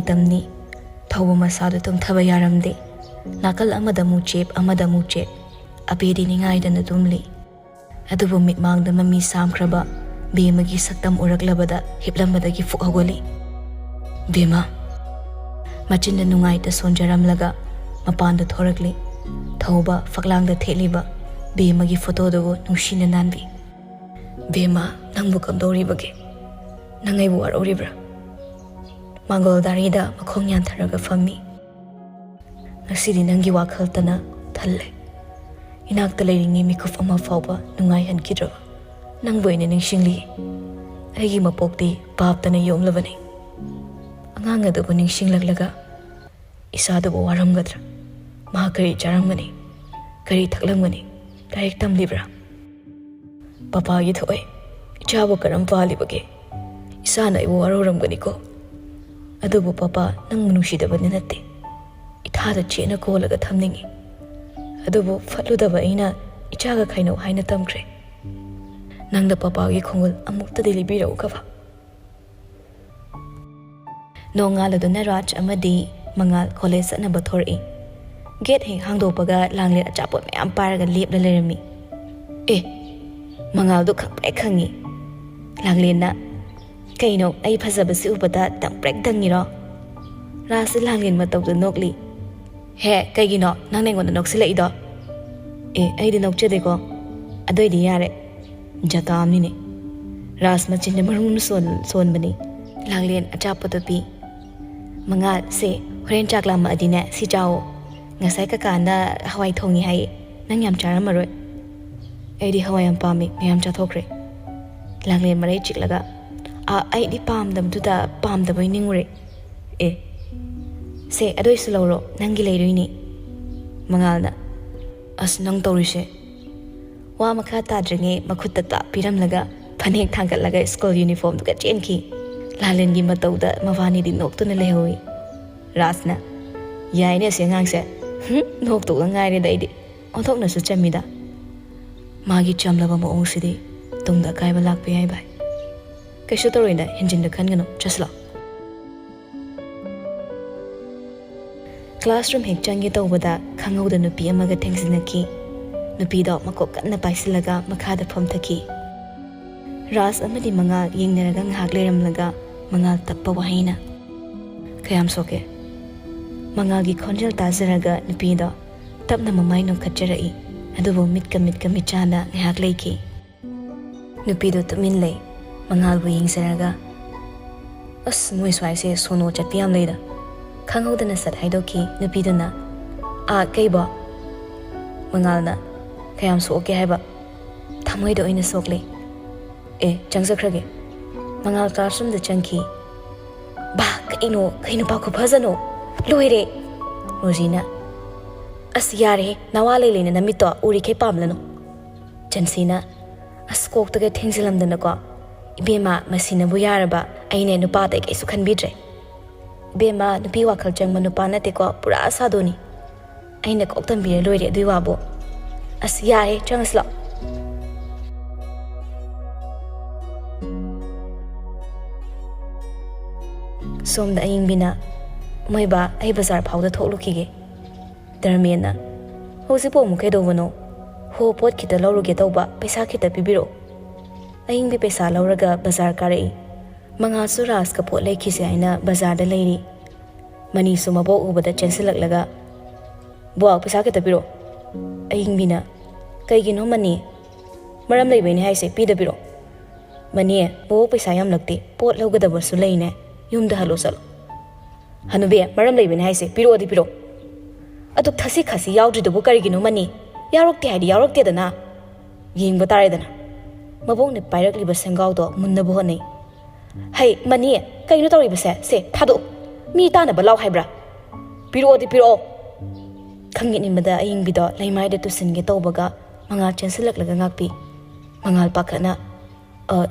मतमनी थौबा मसादो तुमथबा यारमदे नाकल अमदा मुचेप अमदा मुचेप अबेदी निंगाइदना तुमली अदुबु मिटमांगदा mummy सामख्रबा बेमगी सक्तम उरकलबदा हिपलंबदगी फुक हगोली बेमा मचिंदा नुंगाइता सोंजरमलगा मपानदा थोरकली थौबा फकलांगदा थेलिबा बेमगी फोटोदबु नुंसिना नानबी बेमा नंगबु कमदौरिबगे नंगैबु वारौरिब्रा मांगोल दारीदा मखोंग यानथरगा फम्मी ngasi nanggi wakhal tana thalle inak ta leiringi mikuf ama fawba nungai han kidro nang boine ningsingli aigi mapokti pap tana yomlabani angang adu bu ningsing laglaga isa du waram gadra ma kari jaramgani kari thaklamgani direct tam libra papa gi thoi ichabu karam pali bage isa na ibu waroram gani ko adu bu papa nang munushi da bani natte इथादा चेना कोलगा थमनिंगी अदुबु फटलुदबा इना इचागा खाइनो हाइना तमख्रे नंगदा पापागी खोंगल अमुक्ता दिलिबिरौ कबा नोंगालदुना राज अमदी मंगाल college न बथोरई gate हे हांगदोपगा लांगले अचापो मयाम पारगा लेपला Laramie ए मंगाल दु खपे खंगी लांगलेना कइनो आई फजबसि उबदा तंप्रेक दंगिरो रास लांगलेन मतौदु नोकली हे कईगिनो नंग नेंगोंदा नोक्सिलइदो ए अइदि नोक्चेदेको अदोइदि यारे जतामनिने रास मचिन मरुम सोनबनी लांगलेन अचापतो P मंगा से होरेन चाकलाम अदिने सिचाओ ngasai ka kanda hawai thongi hai nang yam charamaroi aidi hawai yam pami meyam chathokre langlen marai chiklaga a aidi pamdam duda pamdabai ningure e se adoi sloro nangi leiruini mangalna as nang torise wa makha tadringe makhutta ta piramlaga phanek thangkatlaga school uniform duga chenki langlen gi matauda mawani di noktuna lehoi rasna yaine sengang se nok tu ngai re dai di onthok na su chamida magi chamlaba mo ongsidi tungda kai balak pe ai bai kaishu toroina hinjin da khan gano chasla classroom hek changi tawbada khangauda nupi amaga thengsinaki nupi do makok kanna paisilaga makha da phom thaki ras amadi manga yengnaraga ngak leramlaga mangal tappa wahina kayam soke mangalgi khonjal tazaraga nupi do tapna mamai no khacharai adubo mitka michana ngak leiki nupi do tumin lei mangal bu yengsaraga as moi swai se sono chatpiam leida khanghodana sat haidoki nupi dana a keiba mangalna kayam soke haiba thamoi do ina sokle e changsakrage mangal classroom da changki ba kaino ba ko phajano loire rosina as yare nawale lene namito uri ke pamlano chansina as kok tage thengsilam dana ko ibema masina bu yaraba aine nupa te ke su khanbidre bema nupi wakhal changma nupa na te ko pura asadoni aine kok tambire loire dui wabo as yare changsla somda aing bina moiba ai bazar phauda thoklukhige darmena hosipo mukhe dovano ho pot khita lawruge tawba paisa khita pibiro aing bi paisa lawraga bazar karei manga suras ka pot lekhise aina bazar da leiri mani suma bo ubada chensilaklaga bo paisa khita piro aing bina kaigino mani maram leibaini haise pida piro mani bo paisa yam lakte pot lawgada basu leine yumda halo sal hanube maram leibene haise piro di piro atuk thasi khasi yaudri dobu karigino mani yarokte haidi yarokte dana yingba tare dana mabong ne pairakli ba sengau do munna bo nei hai mani kaino tori ba se thado mi ta na ba law haibra piro di piro khangi ni mada aying bi do laimai de tusin ge tawbaga mangal chensilak laga ngakpi mangal pakhana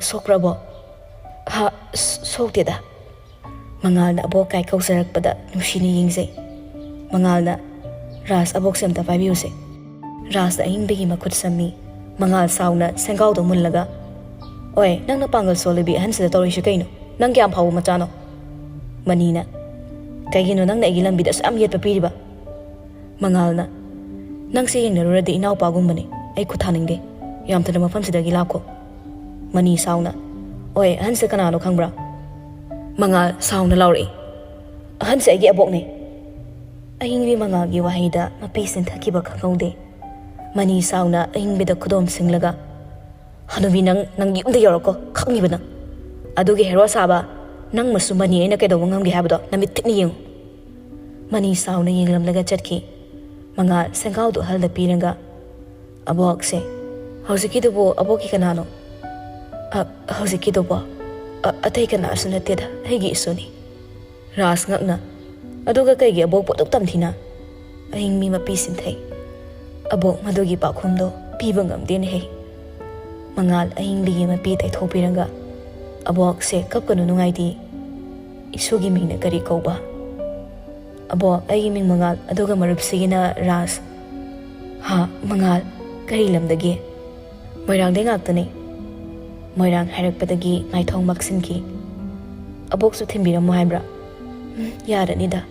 sokrabo ha sokte da mangalna abo kai kausarakpada nushini yingse mangalna ras abok semta paibiuse ras da ingbegi makhut sammi mangal sauna sengau do mullaga oi nangna pangal solibi hansida tori shi kaino nang kyam phawu machano manina Kaigino nang naigi lambida su am yet papiriba. Mangalna nang se yengnaruradi inaw pagumbani ai khuthaningde yam tana mafam sidagi lakho. Mani sauna oi han se kanano khangbra. Mangal sauna lauri han se agi abokne. Ahingbi mangal gi wahida mapi sin thakiba khangaude. Mani sauna ahingbida khudom singlaga hanubi nang yumda yoroko khangibana adugi hero saba nang masu mani aina kaido ngam gi habdo namit tikni yeng mani sauna yenglam laga chatki mangal sengau du halda piranga abok se hosiki dubo aboki kanano hosiki dubo atai kana sunate da hegi suni ras ngakna aduga kaigi abok potok tamthina ahing mi mapi sin thai abok madugi pakhumdo piba ngamden he mangal ahing bigi mapi tai thopiranga abok se kapkanu nungai di isugi mingna kari kauba abok ai ming mangal aduga marup sigina ras ha mangal kari lamdagi moirang de ngaktani moirang harakpadagi ngaithong maksinki abok su thimbira mo haibra yaranida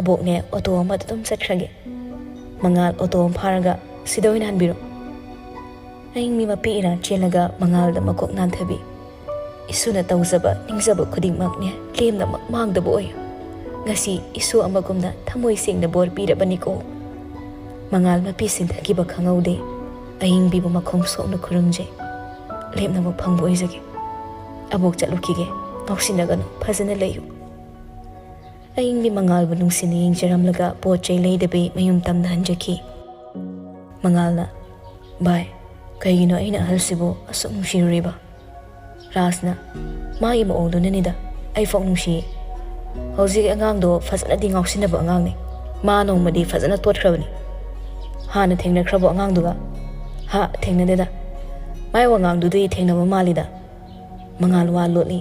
abok ne auto ma tum sathrage mangal auto pharaga sidoin hanbiro aing mi mapi ina chelaga mangal da makok nan thabi isuna tawzaba ningzaba khuding makne lemna mang da boy ngasi isu amagumna thamoi sing da bor pirabani ko mangal mapi sin thagiba khangaude aing bi bu makhong so na khurumje lemna mo phangbo izage abok chalukige noksinaga no phazana leyu aing bi mangal bu nungsini yingjaram laga pochai leidabi mayum tamna hanjaki mangalna bye kaigino aina halsibo asum nungshiriba rasna mai mo ongdo nenida ai fok nungshi hauji angang do fazana di ngausinaba angang ni ma nongmadi fazana totkrabani hana thengna khrabo angang duga ha thengna deda mai wangang du dui thengna ma malida mangal wa lotni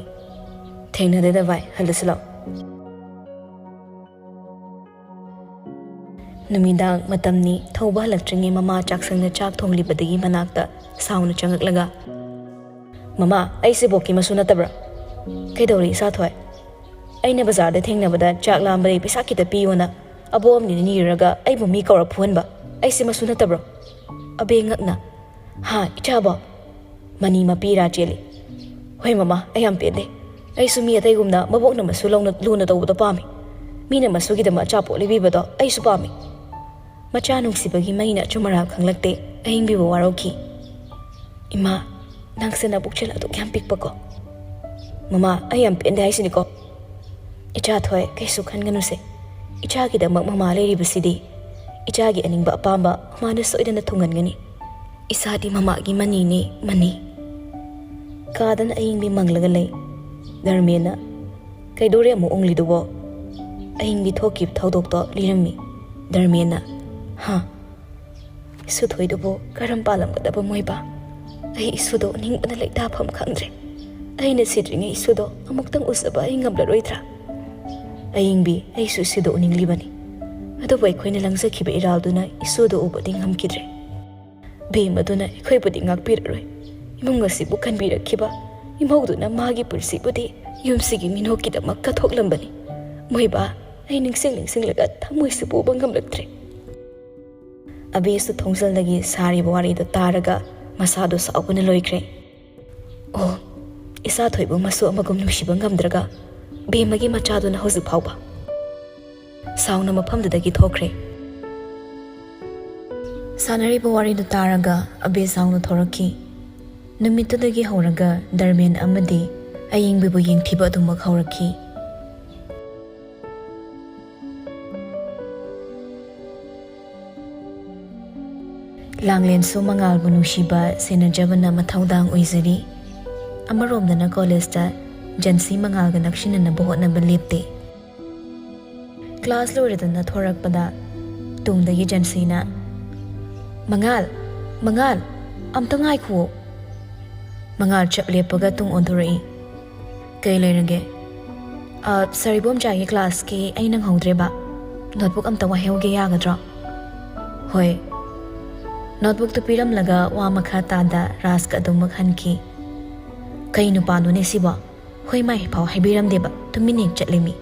thengna deda vai haldaslo Numidang matamni thauba halakringi mama chaksangna chak thonglibadagi manakta sauna changaklaga mama aise boki masuna tabra kaidori sa thoi aina bazar da thengnabada chak lambari pisa kita piyona abom ni niraga aibu mi kawra phuanba aise masuna tabra abe ngakna ha ichaba mani mapira cheli hoi mama ayam pede aisu mi atai gumna mabokna masulong luna tawda pami mina masugi da ma chapo libibado aisu pami macha nungsibagi maina chumara khanglakte ahing bi warauki ima nangsena bukchela to kyam pikpako mama ayam pende haisini ko icha thoi kaisu khanganu se icha gi da mama leri basidi icha gi aningba apamba mana soidana thungangani isadi mama gi mani ne mani kadan ahing bi manglaga lei darmena kaidore mo ongli dubo ahing bi thoki thodok to lirami darmena ha isu thoi dubo karam palam kadaba moiba ai isu do ning bana lai da pham khangre ai ne sidringe isu do amuktang usaba ai ngam la roitra ai ingbi ai su sido ning libani ado bai khoina langsa khiba iral duna isu do ubadi ngam kidre be maduna khoi budi ngak pir roi imung ngasi bu kan bi rakhiba imog duna magi pursi budi yumsigi minoki da makka thoklambani moiba ai ningsing laga thamoi su bu bangam laktre abesu thongzal lagi sari bawari da taraga masado saupuna loikre oh isa thoibu masu amagum nusiba ngamdraga be magi machado na hozu phauba sauna mafam dagi thokre sanari bawari da taraga abe sauna thoraki numitu dagi horaga darmen amadi aying bibu ying thiba dum makhawraki Langlen so mangal bu nungsiba senajabana mathaudang oizari amaromdana college ta jansi mangal ga nakshina na bohotna balepte class loredana thorakpada tungdagi jansi na mangal amtangai khu mangal chaplepaga tung ondorai kai lerage saribom jagi class ki ainang hongdreba notebook amtawa hewge yagadra hoi notebook to piram laga wa makha tada ras ka dum makhan ki kai nu panu ne siba hoi mai pau haibiram deba to minik chatlemi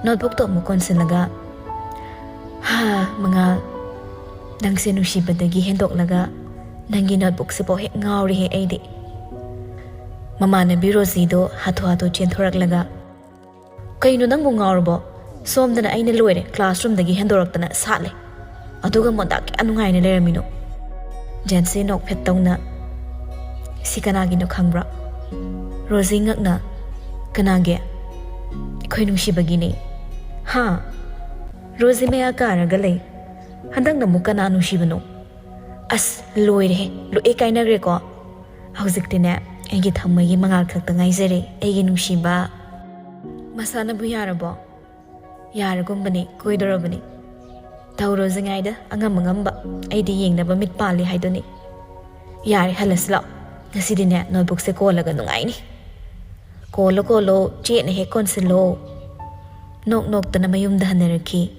notebook to mo konsilaga. Ha, Mangal. Nang sinusibadagi hendok-laga, nangi notebook si po hek ngawri he ay di. Mama na biro zido hato-hato chentorak-laga. Kayo nang mo ngawrbo, som na ay naluwere classroom dagi hendorak na sali. Aduga mo daki ano ngay nilaramino. Jansi nok petaw na. Si kanagi no kangbra. Rosie ngak na. Kanagi. Kayo nung sibagi ni. Ha? Rosie may akara galay. Handang na muka na anong siba no. As luwere, luwe kay nagre ko. Hawzik din na. Ay githamay mga kakta ngay zere. Ay ginong siba. Masana bu yara bo. Yara kong bani, kuidoro bani. Tauro zingayda, angam-angamba, ay di ying na bamit pali hay doni. Yari halas lao, ngasi din na notebook se kola ganung ay ni. Kolo, chiye na he konselo. Nok ta na mayumdahan na raki.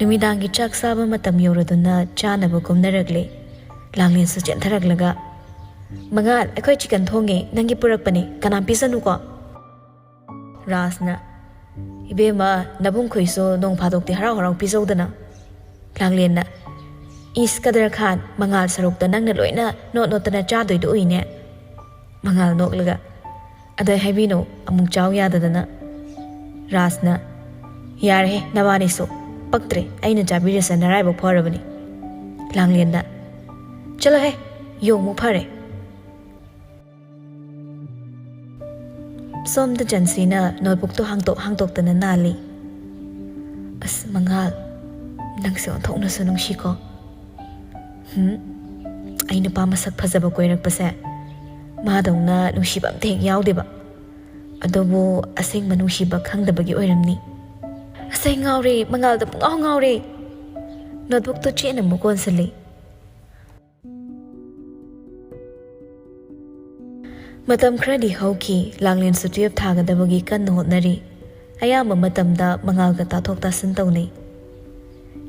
Numidang gichak saba matam yoro doon na chana bukom na ragle. Langlin sa chen taraglaga. Mangal, ako'y chicken thongi, nangi purak pa ni, kanang pisanu ko. Ras na. Ibema, nabung ko'y so nung padok ti haraw-haraw pisaw da na. Langlin na. Is kadar khan, mangal sarok da nang naloy na, no ta na chadoy do'y niya. Mangal nok laga. Aday haibino, among chaw yada da na. Ras na. Yare, nabani so. Pagtre, ay na chabiri sa naray bok pora ba ni. Langlin na. Chalo he, yung mo pare. Som da jansi na notebook to hangtok ta na nali. As mangal, nang siya ontok na sunong shiko. Ay na pa masak pazaba ko'y nagpasa. Madong na nung shibam tehek yaw diba? Adobo asing manung shibak hang dabagi oiram ni. Asay ngawri, mangal da pong ngawri. Notebook to chiya na mo konsali. Matam kradi hauki langlin sa tuyap tagadabagi kan na hotnari. Ayama matamda mangal ka tatok tasan taw ni.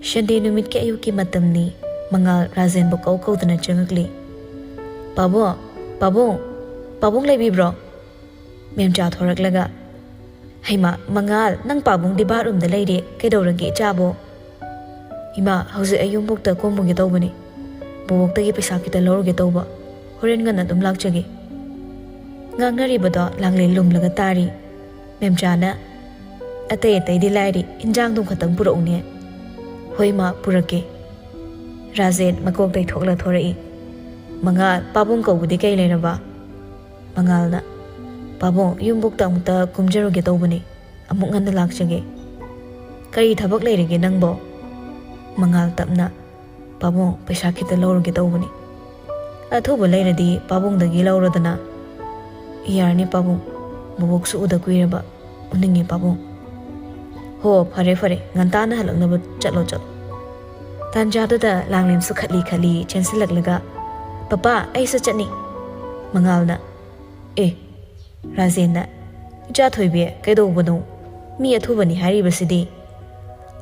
Shandi numit ka ayuki matam ni mangal razen bukaw-kaw na changagli. Pabong lay bibro. Mem chat horak laga. Hayma, mangal nang pabong di barum da lay di kay daw ragi chabo. Ima, hausi ayong bukta kung mong gitaw ba ni. Bubukta gi pisa kita lor gitaw ba. Horin nga na tumlag chagi. Ngang naribado langlin lumlaga tari. Memchana. Atay di lairi injang dong katang purong niya. Hoy ma purake. Razen magkog day thokla thorai. Mangal pabong kau budi kay na ba? Mangal na. Pabong yung bukta muta kumjaro gitaw ba ni. Amok nga nalak siyagi. Kari tabak lairi ginang bo. Mangal tap na. Pabong paisa kita lor gitaw ba ni. Ato ba lairi di pabong dagi lawro da na. Iyar ni pabong, bubuk su uda kuira ba, uningi pabong. Ho, fare, nganta na halang na ba chalo. Tanjado da langlin su khali, chensilag laga. Papa, ay sa chat ni. Mangal na. Razen na. Jat hoy biya, kay daw ba no? Mi atho ba ni hari ba si di?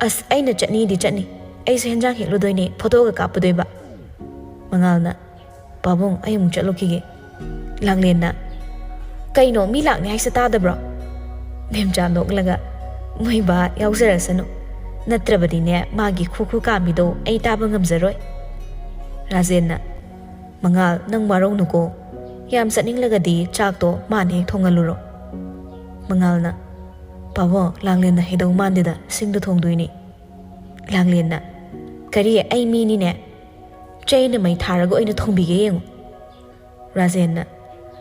As ay na chat ni di chat ni. Ay sa henjang hiklo doy ni, photo ka kapadoy ba? Mangal na. Pabong, ay mong chalo kige. Langlin na. Kay no, milak ni ay sa tada bro. Memcha nok laga. May ba, yaw sa rasano. Natraba din niya, magi kuku kami do, ay tabang ngamzaroy. Razen na. Mangal, nang marong nuko. Yam sa ning laga di, chak to, mani thongaluro. Mangal na. Pawo, langlin na hidaw mandida, sing do thong duy ni. Langlin na. Kari ay mini niya. Chay na may tarago ay na thong bigay yung. Razen na.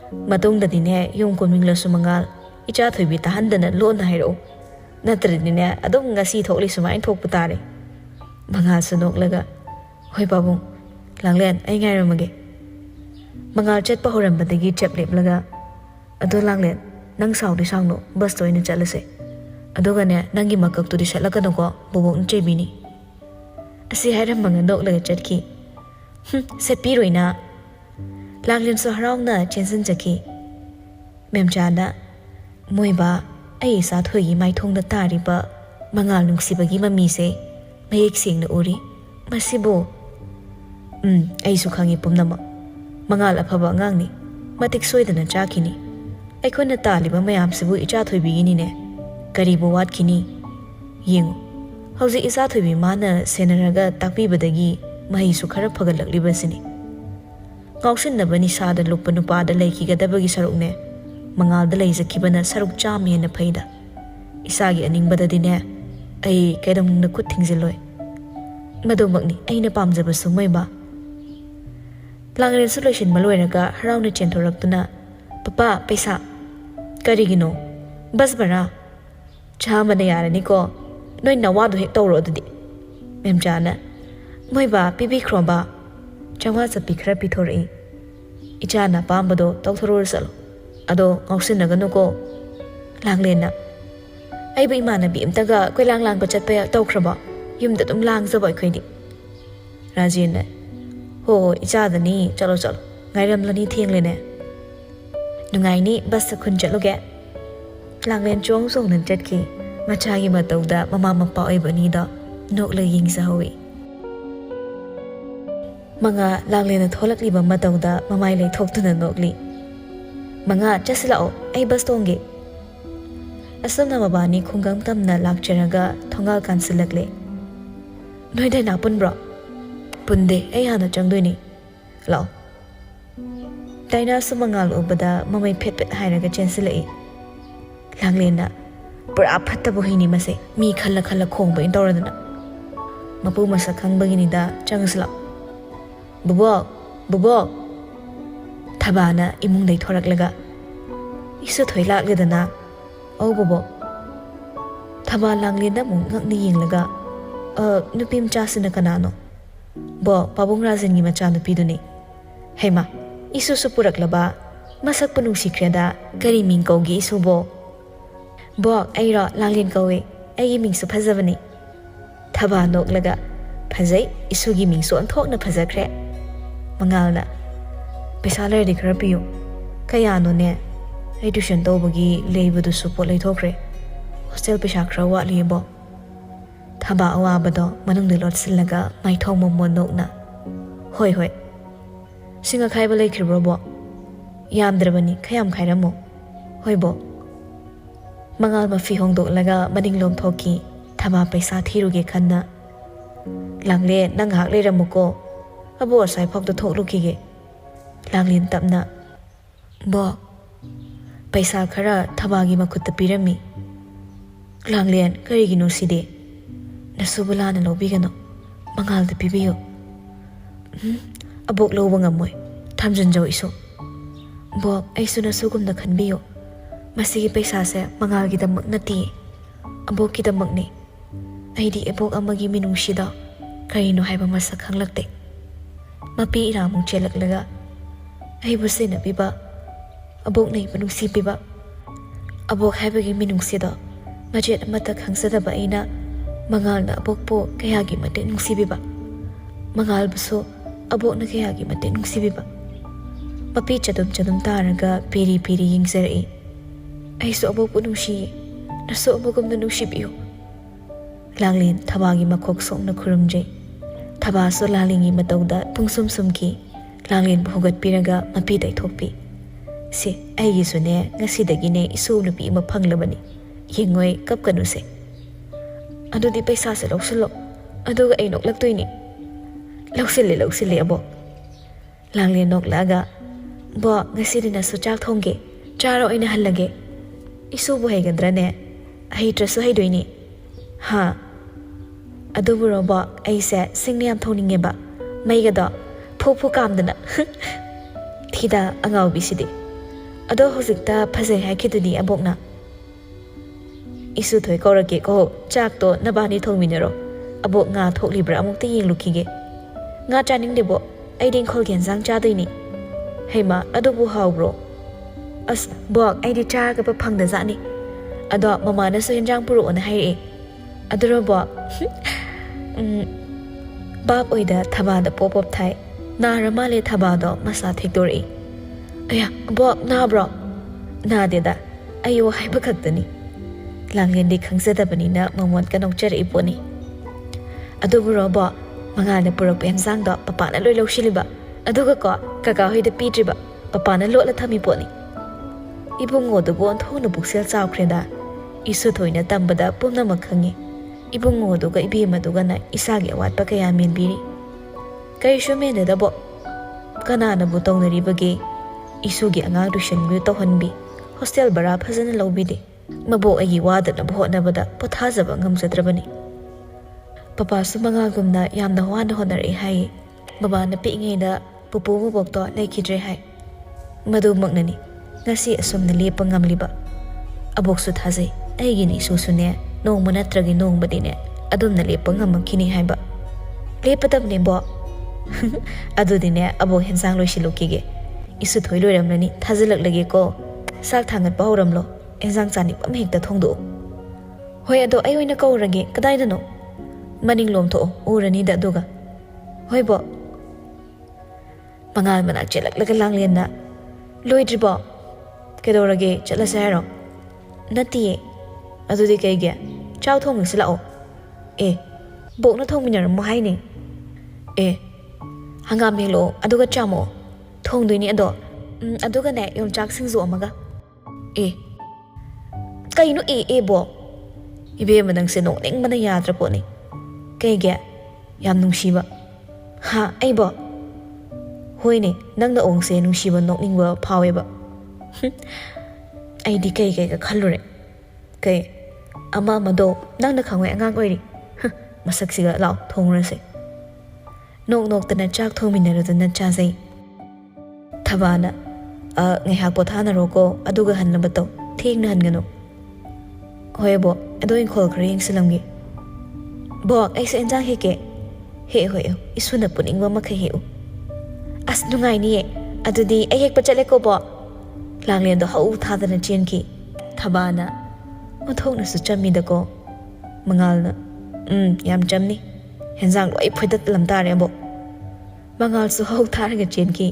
Matong dati niya yung kumingla sumangal, ichat hoy bitahan na loon na hiro. Natrid niya adong nga si thokli sumain thok putare. Mangal sunok laga. Hoy pabong, langlin ay ngay ramage. Mangal chat pa horam badagi chap lep laga. Ado langlin, nang saw di sang no, bus to ina chalase. Ado ganya nangi makak to di shat laga no ko, bubong chay bini. Asi hayram mga nok laga chat ki. Set piroy na. Langlin so haraw na chensin jaki. Memcha na. Moy ba, ay sa thoy may thong na tari ba, mangal nung sibagi mamise, may iksing na uri, masibo. Ay sukhangi pum nama. Mangal apaba ngang ni, matiksoy da na chaki ni. ꯑꯩꯈꯣꯏꯅ ꯇꯥꯜꯂꯤꯕ ꯃꯌꯥꯝꯁꯤꯕꯨ ꯏꯆꯥ ꯊꯣꯏꯕꯤꯒꯤꯅꯤꯅꯦ ꯀꯔꯤꯕꯨ ꯋꯥꯠꯈꯤꯅꯤ ꯌꯦꯡꯉꯨ ꯍꯧꯖꯤꯛ ꯏꯆꯥ ꯊꯣꯏꯕꯤ ꯃꯥꯅ ꯁꯦꯟꯅꯔꯒ ꯇꯥꯛꯄꯤꯕꯗꯒꯤ ꯃꯍꯩꯁꯨ ꯈꯔ ꯐꯒꯠꯂꯛꯂꯤꯕꯁꯤꯅꯤ ꯉꯥꯎꯁꯤꯟꯅꯕ ꯅꯤꯁꯥꯗ ꯂꯨꯞꯄ ꯅꯨꯄꯥꯗ ꯂꯩꯈꯤꯒꯗꯕꯒꯤ ꯁꯔꯨꯛꯅꯦ ꯃꯉꯥꯜꯗ ꯂꯩꯖꯈꯤꯕꯅ ꯁꯔꯨꯛ 100 ꯍꯦꯟꯅ ꯐꯩꯗ ꯏꯁꯥꯒꯤ ꯑꯅꯤꯡꯕꯗꯗꯤꯅꯦ ꯑꯩ ꯀꯩꯗꯧꯅꯨꯡꯗ ꯈꯨꯠ ꯊꯤꯡꯖꯤꯜꯂꯣꯏ ꯃꯗꯨꯃꯛꯅꯤ ꯑꯩꯅ ꯄꯥꯝꯖꯕꯁꯨ ꯃꯣꯏꯕ ꯂꯥꯡꯂꯦꯟꯁꯨ ꯂꯣꯏꯁꯤꯟꯕ ꯂꯣꯏꯔꯒ ꯍꯔꯥꯎꯅ ꯆꯦꯟꯊꯣꯔꯛꯇꯨꯅ ꯄꯄꯥ ꯄꯩꯁꯥ ꯀꯔꯤꯒꯤꯅꯣ ꯕꯁ ꯕꯔꯥ ꯆꯥꯝꯃꯅ ꯌꯥꯔꯅꯤꯀꯣ ꯅꯣꯏ ꯅꯋꯥꯗꯣ ꯍꯦꯛ ꯇꯧꯔꯣ ꯑꯗꯨꯗꯤ ꯃꯦꯝꯆꯥꯅ ꯃꯣꯏꯕ ꯄꯤꯕꯤꯈ꯭ꯔꯣꯕ 500 ꯆꯠꯄꯤ ꯈꯔ ꯄꯤꯊꯣꯔꯛꯏ ꯏꯆꯥꯅ ꯑꯄꯥꯝꯕꯗꯣ ꯇꯧꯊꯣꯔꯛꯎ ꯆꯠꯂꯣ ꯑꯗꯣ ꯉꯥꯎꯁꯤꯟꯅꯒꯅꯨꯀꯣ ꯂꯥꯡꯂꯦꯟꯅ ꯑꯩꯕꯨ ꯏꯃꯥꯟꯅꯕꯤ ꯑꯝꯇꯒ ꯀꯣꯏꯂꯥꯡ ꯂꯥꯡꯕ ꯆꯠꯄ ꯇꯧꯈ꯭ꯔꯕ ꯌꯨꯝꯗ ꯑꯗꯨꯝ ꯂꯥꯡꯖꯕ ꯑꯩꯈꯣꯏꯗꯤ ꯔꯥꯖꯦꯟꯅ ꯍꯣꯏ ꯏꯆꯥꯗꯅꯤ ꯆꯠꯂꯣ ꯆꯠꯂꯣ ꯉꯥꯏꯔꯝꯂꯅꯤ ꯊꯦꯡꯂꯦꯅꯦ ꯅꯨꯡꯉꯥꯏꯅꯤ ꯕꯁꯇ ꯈꯨꯟ ꯆꯠꯂꯨꯒꯦ ꯂꯥꯡꯂꯦꯟ ꯆꯣꯡ ꯆꯣꯡꯅ ꯆꯠꯈꯤ ꯃꯆꯥꯒꯤ ꯃꯇꯧꯗ ꯃꯃꯥ ꯃꯄꯥ ꯑꯣꯏꯕ ꯑꯅꯤꯗꯣ ꯅꯣꯛꯂꯒ ꯌꯦꯡꯖꯍꯧꯏ ꯃꯉꯥ ꯂꯥꯡꯂꯦꯟꯅ ꯊꯣꯛꯂꯛꯂꯤꯕ ꯃꯇꯧꯗ ꯃꯃꯥꯏ ꯂꯩꯊꯣꯛꯇꯨꯅ ꯅꯣꯛꯂꯤ ꯃꯉꯥ ꯆꯠꯁꯤꯜꯂꯛꯑꯣ ꯑꯩ ꯕꯁ ꯇꯣꯡꯒꯦ ꯑꯁꯨꯝꯅ ꯃꯕꯥꯅꯤ ꯈꯨꯡꯒꯪ ꯇꯝꯅ ꯂꯥꯛꯆꯔꯒ ꯊꯣꯡꯒꯥꯜ ꯀꯥꯟꯁꯤꯜꯂꯛꯂꯦ ꯅꯣꯏ ꯗꯥꯏꯅꯥ ꯄꯨꯟꯕ꯭ꯔꯣ ꯄꯨꯟꯗꯦ ꯑꯩ ꯍꯥꯟꯅ ꯆꯪꯗꯣꯏꯅꯤ ꯂꯥꯛꯑꯣ ꯗꯥꯏꯅꯥꯁꯨ ꯃꯉꯥꯜ ꯎꯕꯗ ꯃꯃꯩ ꯐꯦꯠ ꯐꯦꯠ ꯍꯥꯏꯔꯒ ꯆꯦꯟꯁꯤꯜꯂꯛꯏ ꯂꯥꯡꯂꯦꯟꯅ ꯄꯨꯔꯥ ꯐꯠꯇꯕ ꯍꯨꯏꯅꯤ ꯃꯁꯦ ꯃꯤ ꯈꯜꯂ ꯈꯜꯂ ꯈꯣꯡꯕ ꯑꯣꯏꯅ ꯇꯧꯔꯗꯅ ꯃꯄꯨ ꯃꯁꯛ ꯈꯪꯕꯒꯤꯅꯤꯗ ꯆꯪꯉꯁꯤ ꯂꯥꯛꯑꯣ ꯕꯨꯕꯣꯛ ꯕꯨꯕꯣꯛ ꯊꯕꯥꯅ ꯏꯃꯨꯡꯗꯩ ꯊꯣꯔꯛꯂꯒ ꯏꯁꯨ ꯊꯣꯏ ꯂꯥꯛꯂꯦꯗꯅ ꯑꯧ ꯕꯨꯕꯣꯛ ꯊꯕꯥ ꯂꯥꯡꯂꯦꯟꯗ ꯑꯃꯨꯛ ꯉꯛꯅ ꯌꯦꯡꯂꯒ ꯅꯨꯄꯤ ꯃꯆꯥꯁꯤꯅ ꯀꯅꯥꯅꯣ ꯕꯣꯛ ꯄꯥꯕꯨꯡ ꯔꯥꯖꯟꯒꯤ ꯃꯆꯥꯅꯨꯄꯤꯗꯨꯅꯤ ꯍꯩꯃꯥ ꯏꯁꯨꯁꯨ ꯄꯨꯔꯛꯂꯕ ꯃꯁꯛꯄꯨ ꯅꯨꯡꯁꯤꯈ꯭ꯔꯦꯗ ꯀꯔꯤ ꯃꯤꯡ ꯀꯧꯒꯦ ꯏꯁꯨꯕꯣ ꯕꯣꯛ ꯑꯩꯔꯣ ꯂꯥꯡꯂꯦꯟ ꯀꯧꯏ ꯑꯩꯒꯤ ꯃꯤꯡꯁꯨ ꯐꯖꯕꯅꯤ ꯊꯕꯥ ꯅꯣꯛꯂꯒ ꯐꯖꯩ ꯏꯁꯨꯒꯤ ꯃꯤꯡꯁꯨ ꯑꯣꯟꯊꯣꯛꯅ ꯐꯖꯈ꯭ꯔꯦ ꯃꯉꯥꯜꯅ ꯄꯩꯁꯥ ꯂꯩꯔꯗꯤ ꯈꯔ ꯄꯤꯌꯨ ꯀꯌꯥꯅꯣꯅꯦ ꯑꯩ ꯇ꯭ꯌꯨꯁꯟ ꯇꯧꯕꯒꯤ ꯂꯩꯕꯗꯨꯁꯨ ꯄꯣꯠ ꯂꯩꯊꯣꯛꯈ꯭ꯔꯦ ꯍꯣꯁꯇꯦꯜ ꯄꯩꯁꯥ ꯈꯔ ꯋꯥꯠꯂꯤꯕꯣ ꯊꯕꯥ ꯑꯋꯥꯕꯗꯣ ꯃꯅꯨꯡꯗ ꯂꯣꯠꯁꯤꯜꯂꯒ ꯃꯥꯏꯊꯣꯡ ꯃꯣꯃꯣꯟ ꯅꯣꯛꯅ ꯍꯣꯏ ꯍꯣꯏ ꯁꯤꯡ ꯑꯈꯥꯏꯕ ꯂꯩꯈ꯭ꯔꯕ꯭ꯔꯣꯕꯣ ꯌꯥꯝꯗ꯭ꯔꯕꯅꯤ ꯈꯌꯥꯝ ꯈꯥꯏꯔꯝꯃꯣ ꯍꯣꯏꯕꯣ ꯃꯉꯥꯜ ꯃꯐꯤ ꯍꯣꯡꯗꯣꯛꯂꯒ ꯃꯅꯤꯡꯂꯣꯝ ꯊꯣꯛꯈꯤ ꯊꯕꯥ ꯄꯩꯁꯥ ꯊꯤꯔꯨꯒꯦ ꯈꯟꯅ ꯂꯥꯡꯂꯦꯟ ꯅꯪ ꯉꯥꯏꯍꯥꯛ ꯂꯩꯔꯝꯃꯨꯀꯣ ꯑꯕꯣꯛ ꯑꯁ꯭ꯋꯥꯏꯐꯥꯎꯗ ꯊꯣꯛꯂꯨꯈꯤꯒꯦ ꯂꯥꯡꯂꯦꯟ ꯇꯞꯅ ꯕꯣꯛ ꯄꯩꯁꯥ ꯈꯔ ꯊꯕꯥꯒꯤ ꯃꯈꯨꯠꯇ ꯄꯤꯔꯝꯃꯤ ꯂꯥꯡꯂꯦꯟ ꯀꯔꯤꯒꯤꯅꯣ ꯁꯤꯗꯤ ꯅꯁꯨꯕꯨ ꯂꯥꯟꯅ ꯂꯧꯕꯤꯒꯅꯨ ꯃꯉꯥꯜꯗ ꯄꯤꯕꯤꯌꯨ ꯑꯕꯣꯛ ꯂꯧꯕ ꯉꯝꯃꯣꯏ ꯊꯝꯖꯤꯟꯖꯧ ꯏꯁꯨ ꯕꯣꯛ ꯑꯩꯁꯨ ꯅꯁꯨꯒꯨꯝꯅ ꯈꯟꯕꯤꯌꯨ ꯃꯁꯤꯒꯤ ꯄꯩꯁꯥꯁꯦ ꯃꯉꯥꯜꯒꯤꯗꯃꯛ ꯅꯠꯇꯦ ꯑꯕꯣꯛꯀꯤꯗꯃꯛꯅꯤ ꯑꯩꯗꯤ ꯑꯕꯣꯛ ꯑꯃꯒꯤ ꯃꯤꯅꯨꯡꯁꯤꯗ ꯀꯔꯤꯅꯣ ꯍꯥꯏꯕ ꯃꯁꯛ ꯈꯪꯂꯛꯇꯦ ꯃꯄꯤ ꯏꯔꯥꯃꯨꯛ ꯆꯦꯜꯂꯛꯂꯒ ꯑꯩꯕꯨ ꯁꯦꯟꯅꯕꯤꯕ ꯑꯕꯣꯛꯅ ꯑꯩꯕꯨ ꯅꯨꯡꯁꯤꯕꯤꯕ ꯑꯕꯣꯛ ꯍꯥꯏꯕꯒꯤ ꯃꯤꯅꯨꯡꯁꯤꯗꯣ ꯃꯆꯦꯠ ꯑꯃꯠꯇ ꯈꯪꯖꯗꯕ ꯑꯩꯅ ꯃꯉꯥꯜꯅ ꯑꯕꯣꯛꯄꯨ ꯀꯌꯥꯒꯤ ꯃꯇꯤꯛ ꯅꯨꯡꯁꯤꯕꯤꯕ ꯃꯉꯥꯜꯕꯨꯁꯨ ꯑꯕꯣꯛꯅ ꯀꯌꯥꯒꯤ ꯃꯇꯤꯛ ꯅꯨꯡꯁꯤꯕꯤꯕ ꯃꯄꯤ ꯆꯗꯨꯝ ꯆꯗꯨꯝ ꯇꯥꯔꯒ ꯄꯦꯔꯤ ꯄꯦꯔꯤ ꯌꯦꯡꯖꯔꯛꯏ ꯑꯩꯁꯨ ꯑꯕꯣꯛꯄꯨ ꯅꯨꯡꯁꯤꯌꯦ ꯅꯁꯨ ꯑꯕꯣꯛꯒꯨꯝꯅ ꯅꯨꯡꯁꯤꯕꯤꯌꯨ ꯂꯥꯡꯂꯦꯟ ꯊꯕꯥꯒꯤ ꯃꯈꯣꯛ ꯁꯣꯛꯅ ꯈꯨꯔꯨꯝꯖꯩ ꯊꯕꯥꯁꯨ ꯂꯥꯡꯂꯦꯟꯒꯤ ꯃꯇꯧꯗ ꯄꯨꯡꯁꯨꯝ ꯁꯨꯝꯈꯤ ꯂꯥꯡꯂꯦꯟꯕꯨ ꯍꯧꯒꯠꯄꯤꯔꯒ ꯃꯄꯤ ꯇꯩꯊꯣꯛꯄꯤ ꯁꯤ ꯑꯩꯒꯤꯁꯨꯅꯦ ꯉꯁꯤꯗꯒꯤꯅꯦ ꯏꯁꯨ ꯅꯨꯄꯤ ꯑꯃ ꯐꯪꯂꯕꯅꯤ ꯌꯦꯡꯉꯣꯏ ꯀꯞꯀꯅꯨꯁꯦ ꯑꯗꯨꯗꯤ ꯄꯩꯁꯥꯁꯦ ꯂꯧꯁꯤꯜꯂꯣ ꯑꯗꯨꯒ ꯑꯩ ꯅꯣꯛꯂꯛꯇꯣꯏꯅꯤ ꯂꯧꯁꯤꯜꯂꯦ ꯑꯕꯣꯛ ꯂꯥꯡꯂꯦꯟ ꯅꯣꯛꯂꯛꯑꯒ ꯕꯣꯛ ꯉꯁꯤꯗꯤ ꯅꯁꯨ ꯆꯥꯛ ꯊꯣꯡꯒꯦ ꯆꯥꯔ ꯑꯣꯏꯅ ꯍꯜꯂꯒꯦ ꯏꯁꯨꯕꯨ ꯍꯩꯒꯗ꯭ꯔꯅꯦ ꯍꯩꯇ꯭ꯔꯁꯨ ꯍꯩꯗꯣꯏꯅꯤ ꯍꯥ ꯑꯗꯨꯕꯨꯔꯣ ꯕꯣꯛ ꯑꯩꯁꯦ ꯁꯤꯡꯅ ꯌꯥꯝ ꯊꯣꯡꯅꯤꯡꯉꯦꯕ ꯃꯩꯒꯗꯣ ꯐꯨ ꯀꯥꯝꯗꯅ ꯊꯤꯗ ꯑꯉꯥꯎꯕꯤꯁꯤꯗꯤ ꯑꯗꯣ ꯍꯧꯖꯤꯛꯇ ꯐꯖꯩ ꯍꯥꯏꯈꯤꯗꯨꯗꯤ ꯑꯕꯣꯛꯅ ꯏꯁꯨ ꯊꯣꯏ ꯀꯧꯔꯛꯀꯦꯀꯣ ꯆꯥꯛꯇꯣ ꯅꯕꯥꯅꯤ ꯊꯣꯡꯃꯤꯟꯅꯔꯣ ꯑꯕꯣꯛ ꯉꯥ ꯊꯣꯛꯂꯤꯕ꯭ꯔꯥ ꯑꯃꯨꯛꯇ ꯌꯦꯡꯂꯨꯈꯤꯒꯦ ꯉꯥ ꯆꯥꯅꯤꯡꯗꯦꯕꯣ ꯑꯩꯗꯤ ꯏꯪꯈꯣꯜꯒꯤ ꯌꯦꯟꯖꯥꯡ ꯆꯥꯗꯣꯏꯅꯤ ꯍꯩꯃꯥ ꯑꯗꯨꯕꯨ ꯍꯥꯎꯕ꯭ꯔꯣ ꯑꯁ ꯕꯣꯛ ꯑꯩꯗꯤ ꯆꯥꯔꯒꯕ ꯐꯪꯗꯖꯥꯠꯅꯤ ꯑꯗꯣ ꯃꯃꯥꯅꯁꯨ ꯌꯦꯟꯖꯥꯡ ꯄꯨꯔꯛꯑꯣꯅ ꯍꯥꯏꯔꯛꯑꯦ ꯑꯗꯨꯔꯣ ꯕꯣꯛ ꯕꯥꯞ ꯑꯣꯏꯗ ꯊꯕꯥꯗ ꯄꯣꯞ ꯄꯣꯞ ꯊꯥꯏ ꯅꯥꯔ ꯃꯥꯜꯂꯦ ꯊꯕꯥꯗꯣ ꯃꯁꯥ ꯊꯦꯛꯇꯣꯔꯛꯏ ꯑꯌꯥ ꯕꯣꯛ ꯅꯥꯕ꯭ꯔꯣ ꯅꯥꯗꯦꯗ ꯑꯌꯣ ꯍꯥꯏꯕ ꯈꯛꯇꯅꯤ ꯂꯥꯡꯂꯦꯟꯗꯤ ꯈꯪꯖꯗꯕꯅꯤꯅ ꯃꯉꯣꯟꯗ ꯅꯣꯛꯆꯔꯛꯏ ꯄꯣꯠꯅꯤ ꯑꯗꯨꯕꯨꯔꯣ ꯕꯣꯛ ꯃꯉꯥꯜꯅ ꯄꯨꯔꯛꯄ ꯌꯦꯟꯖꯥꯡꯗꯣ ꯄꯄꯥꯅ ꯂꯣꯏ ꯂꯧꯁꯤꯜꯂꯤꯕ ꯑꯗꯨꯒ ꯀꯀꯥ ꯍꯣꯏꯗ ꯄꯤꯗ꯭ꯔꯤꯕ ꯄꯄꯥꯅ ꯂꯣꯠꯂ ꯊꯝꯃꯤ ꯄꯣꯠꯅꯤ Ibungodubu onthona buksel chawkhreda isu thoina tambada pumnamak khangi ibungoduga ibemaduga na isagi awatpa kaya menbiri kaisu menedabo kanana bu tongnaribage isugi angang tuition bi tohanbi hostel bara phajana lobide mabo agi wada na bhotnabada pothajaba ngamjadrabani papa sumangal gumna yamna wana honari hai baba na piingeda pupu mabok to lekhidre hai madu maknani ngasi asomna lepa ngamliba aboksu thajai aigini susune nongma natragi nongbadine adumna lepa ngamakhini haiba lepatabne bo adudine abo hensang loisilukige isu thoi loiramlani thajilaklage ko sak thangat bawramlo ensang chani pam hekta thongdo hoi ado ai oina kaurage kadai dano maning lom tho urani da duga hoi bo mangal manak chelak langlen na loidribo kedorage chalase haro nati adudi kaige chaw thong silao bok na thong minar mo hai ni hangam helo aduga chamo thong doi ni ado aduga ne yom chak singzu amaga kainu bo ibe manang se nong ning mana yadra po ni kaige yam nungsiba ha ai bo hoi ni nang na ong se nungsiba nok ning ba phawe ba ai di kai ka khalure kai ama mado nang na khangwe angang oiri masak siga law thongrase nok tana chak thominaro tana chasai thabana ngai hak pothana roko aduga hanna bato thing na hangano hoyebo adoin khol khring silamgi bok ai se enjang heke hoyo isuna puning wa makhe heu as nungai ni adudi ai hek pachale ko bo langlen do hau thadana chenki thabana uthongna su chammi da ko mangalna yam chamni henzang loi phoidat lamtare bo mangal su hau tharaga chenki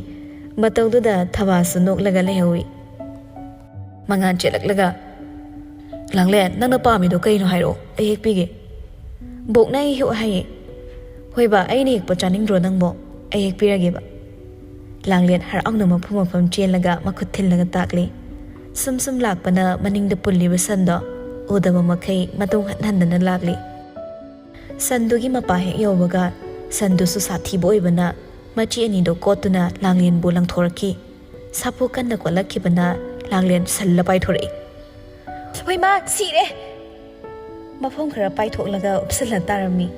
matawdu da thaba su nok laga lehawi mangan chelak laga langlen nangna pami do kaino hairo ai hek pige bok nai hiu hai hoiba ai ni hek pachaning ro nang bo ai hek pirage ba langlen har ang na maphu mapam chen laga makhut thil laga takle sum lakpana maning da pulli ba sando udama makhai matung han na lakle sandugi mapa hek yobaga sandu su sathi boi bana machi ani do kotuna langlen bu lang thoraki sapu kan na kolakhi bana langlen salla pai thori hoi ma si re mafong khara pai thok laga upsala tarami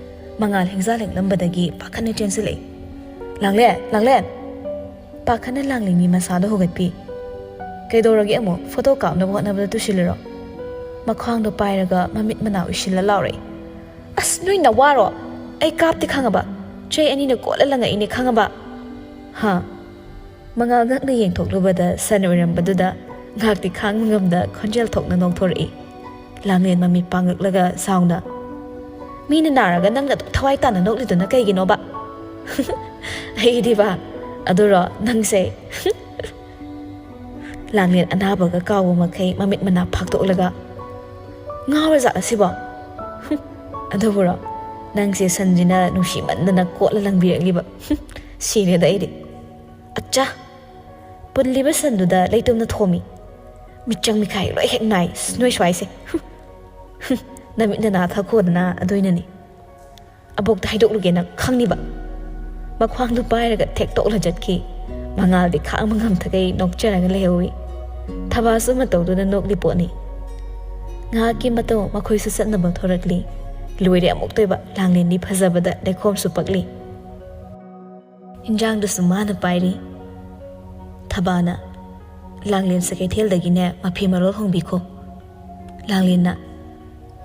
mangal hengza leng lambadagi pakhane chensile langlen pakhane langling mi masado hogatpi kaidoragi amo photo ka na bhona bada tusilero makhang do pairaga mamit mana usila laure as nui na waro ai kapti khangaba chei ani na kola langa ine khangaba ha mangal gak na yeng thok lubada sanoram baduda ngakti khang ngamda khonjel thok na nong thori langlen mami pangak laga sauna mina naraga nang na thawai ta na nok liduna kai gino ba ai di ba aduro nang se langlen anaba ga kawo makai mamit mana phak to laga ngawa za asiba adubura nang se sanjina nushi manna ko la lang bi liba sire da ide acha punliba sanduda leitum na thomi michang mikai loi hek nai snoi swai se namit na tha ko na adoina ni abok dai dok luge na khangni ba makhwang du pai raga thek tok la jatki mangal di khang mangam thagai nok chara ga lewi thaba su ma to na nok li po ni nga ki ma to makhoi su sat na bang thorakli luire amuk toiba langlen ni phajabada lekhom su pakli injang du su ma na pairi thabana langlen sa kai thel dagi ne mafi marol hongbi ko langlen na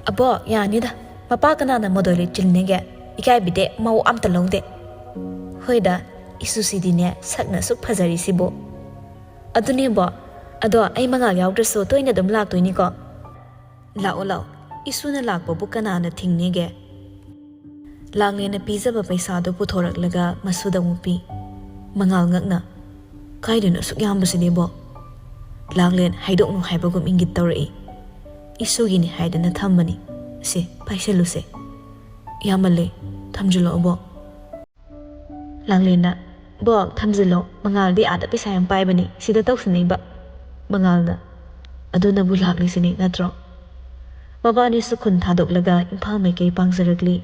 abo ya ni da mapa kana na modoli chilne ge ikai bide mau am ta longde hoida isu sidine sakna su phajari sibo aduni bo ado ai mangal yaudra so toina dum lak toini ko lao isuna lakbo bu kana na thingni ge langlen na pizaba paisa do puthorak laga masuda mupi mangal ngakna kaiduna suk yam busini bo langlen haidok nu haibagum ingit tawri isugi ni haidana thambani se paiselu se yamale thamjulo bo langlen na bo thamjulo mangal di ada pisa yam pai bani sida toksini ba mangal da ꯑꯗꯨꯅꯕꯨ ꯂꯥꯛꯂꯤꯁꯤꯅꯤ ꯅꯠꯇ꯭ꯔꯣ? ꯃꯕꯥꯅꯤꯁꯨ ꯈꯨꯟ ꯊꯥꯗꯣꯛꯂꯒ ꯏꯝꯐꯥꯜ ꯃꯥꯏꯀꯩ ꯄꯥꯡꯖꯔꯛꯂꯤ꯫